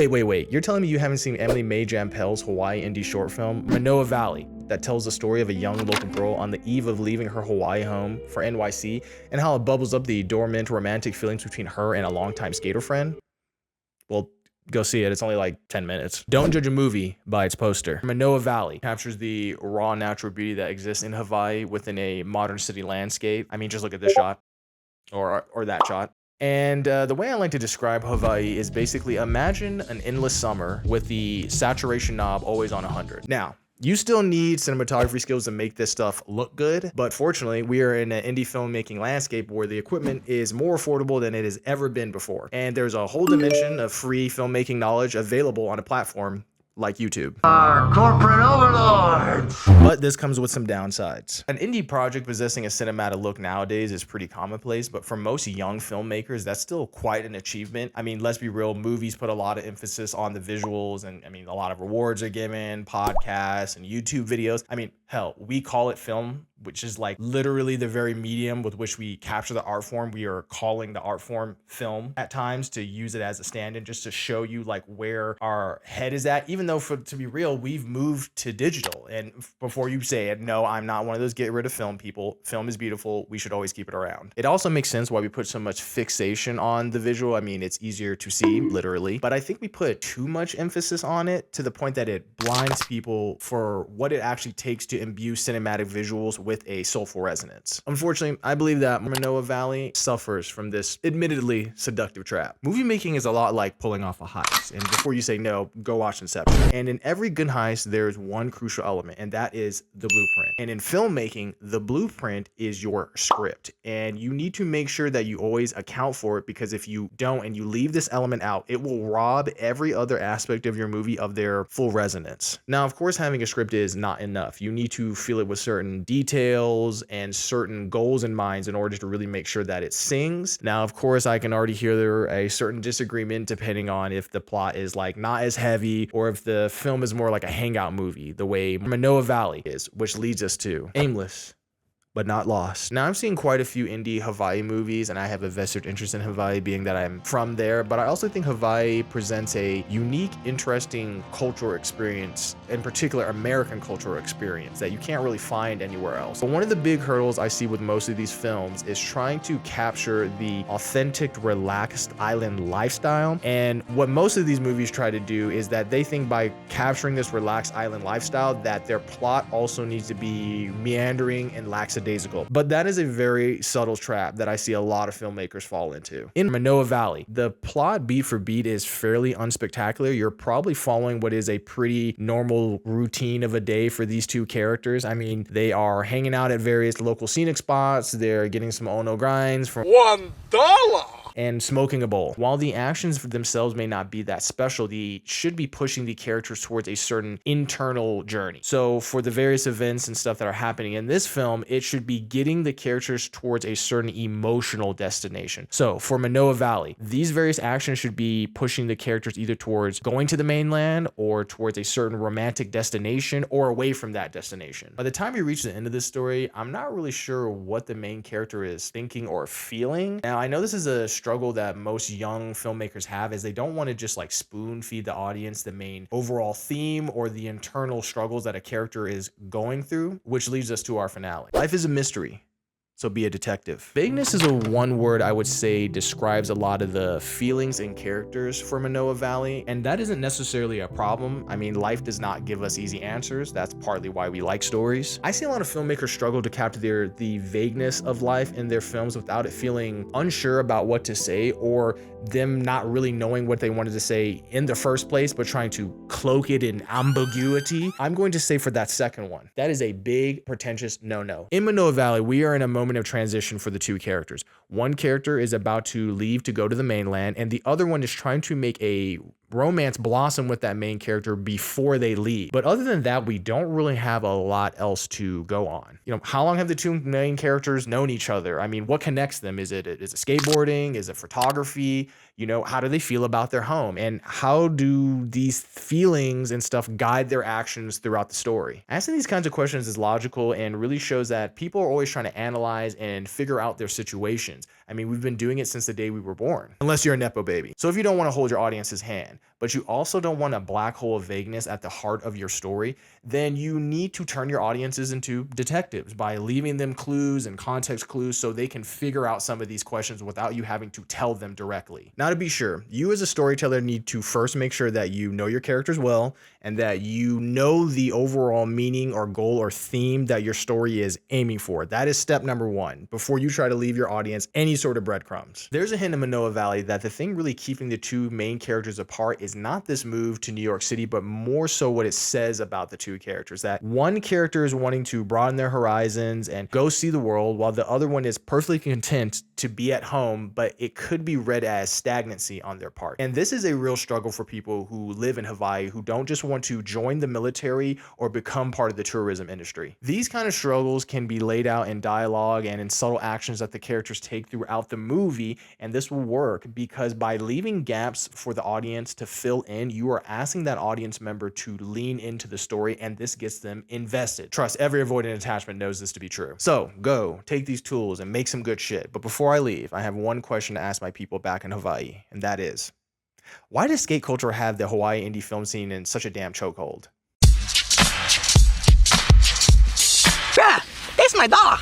Wait. You're telling me you haven't seen Emily May Jampel's Hawaii indie short film, Manoa Valley, that tells the story of a young local girl on the eve of leaving her Hawaii home for NYC and how it bubbles up the dormant romantic feelings between her and a longtime skater friend? Well, go see it. It's only like 10 minutes. Don't judge a movie by its poster. Manoa Valley captures the raw natural beauty that exists in Hawaii within a modern city landscape. I mean, just look at this shot or that shot. And the way I like to describe Hawaii is basically imagine an endless summer with the saturation knob always on 100. Now, you still need cinematography skills to make this stuff look good, but fortunately, we are in an indie filmmaking landscape where the equipment is more affordable than it has ever been before. And there's a whole dimension of free filmmaking knowledge available on a platform like YouTube. Our corporate overlords! But this comes with some downsides. An indie project possessing a cinematic look nowadays is pretty commonplace, but for most young filmmakers, that's still quite an achievement. I mean, let's be real, movies put a lot of emphasis on the visuals, and I mean, a lot of rewards are given, podcasts and YouTube videos. I mean, hell, we call it film, which is like literally the very medium with which we capture the art form. We are calling the art form film at times to use it as a stand-in just to show you like where our head is at, even though to be real, we've moved to digital. And before you say it, no, I'm not one of those get rid of film people. Film is beautiful. We should always keep it around. It also makes sense why we put so much fixation on the visual. I mean, it's easier to see literally, but I think we put too much emphasis on it to the point that it blinds people for what it actually takes to imbue cinematic visuals with a soulful resonance. Unfortunately, I believe that Manoa Valley suffers from this admittedly seductive trap. Movie making is a lot like pulling off a heist, and before you say no, go watch Inception. And in every good heist, there's one crucial element, and that is the blueprint. And in filmmaking, the blueprint is your script, and you need to make sure that you always account for it, because if you don't and you leave this element out, it will rob every other aspect of your movie of their full resonance. Now, of course, having a script is not enough. You need to fill it with certain details and certain goals in mind in order to really make sure that it sings. Now, of course, I can already hear there a certain disagreement depending on if the plot is like not as heavy or if the film is more like a hangout movie, the way Manoa Valley is, which leads us to Aimless but Not Lost. Now, I'm seeing quite a few indie Hawaii movies, and I have a vested interest in Hawaii being that I'm from there, but I also think Hawaii presents a unique, interesting cultural experience, in particular American cultural experience, that you can't really find anywhere else. But one of the big hurdles I see with most of these films is trying to capture the authentic, relaxed island lifestyle. And what most of these movies try to do is that they think by capturing this relaxed island lifestyle that their plot also needs to be meandering and lackadaisical. But that is a very subtle trap that I see a lot of filmmakers fall into. In Manoa Valley, the plot beat for beat is fairly unspectacular. You're probably following what is a pretty normal routine of a day for these two characters. I mean, they are hanging out at various local scenic spots. They're getting some ono grinds from $1 and smoking a bowl. While the actions for themselves may not be that special, they should be pushing the characters towards a certain internal journey. So for the various events and stuff that are happening in this film, it should be getting the characters towards a certain emotional destination. So for Manoa Valley, these various actions should be pushing the characters either towards going to the mainland or towards a certain romantic destination or away from that destination. By the time you reach the end of this story, I'm not really sure what the main character is thinking or feeling. Now, I know this is a struggle that most young filmmakers have, is they don't want to just like spoon feed the audience the main overall theme or the internal struggles that a character is going through, which leads us to our finale. Life is a mystery, so be a detective. Vagueness is a one word I would say describes a lot of the feelings and characters for Manoa Valley, and that isn't necessarily a problem. I mean, life does not give us easy answers. That's partly why we like stories. I see a lot of filmmakers struggle to capture the vagueness of life in their films without it feeling unsure about what to say, or them not really knowing what they wanted to say in the first place, but trying to cloak it in ambiguity. I'm going to say for that second one, that is a big, pretentious no-no. In Manoa Valley, we are in a moment of transition for the two characters. One character is about to leave to go to the mainland, and the other one is trying to make a romance blossom with that main character before they leave. But other than that, we don't really have a lot else to go on. You know, how long have the two main characters known each other? I mean, what connects them? Is it skateboarding? Is it photography? You know, how do they feel about their home? And how do these feelings and stuff guide their actions throughout the story? Asking these kinds of questions is logical and really shows that people are always trying to analyze and figure out their situations. I mean, we've been doing it since the day we were born, unless you're a Nepo baby. So if you don't want to hold your audience's hand, but you also don't want a black hole of vagueness at the heart of your story, then you need to turn your audiences into detectives by leaving them clues and context clues so they can figure out some of these questions without you having to tell them directly. Now, to be sure, you as a storyteller need to first make sure that you know your characters well and that you know the overall meaning or goal or theme that your story is aiming for. That is step number one before you try to leave your audience any sort of breadcrumbs. There's a hint in Manoa Valley that the thing really keeping the two main characters apart is not this move to New York City, but more so what it says about the two characters. That one character is wanting to broaden their horizons and go see the world, while the other one is perfectly content to be at home, but it could be read as stagnancy on their part. And this is a real struggle for people who live in Hawaii who don't just want to join the military or become part of the tourism industry. These kind of struggles can be laid out in dialogue and in subtle actions that the characters take throughout the movie, and this will work because by leaving gaps for the audience to fill in, you are asking that audience member to lean into the story, and this gets them invested. Trust, every avoidant attachment knows this to be true. So go take these tools and make some good shit. But before I leave, I have one question to ask my people back in Hawaii, and that is, why does skate culture have the Hawaii indie film scene in such a damn chokehold? Bruh, that's my dog.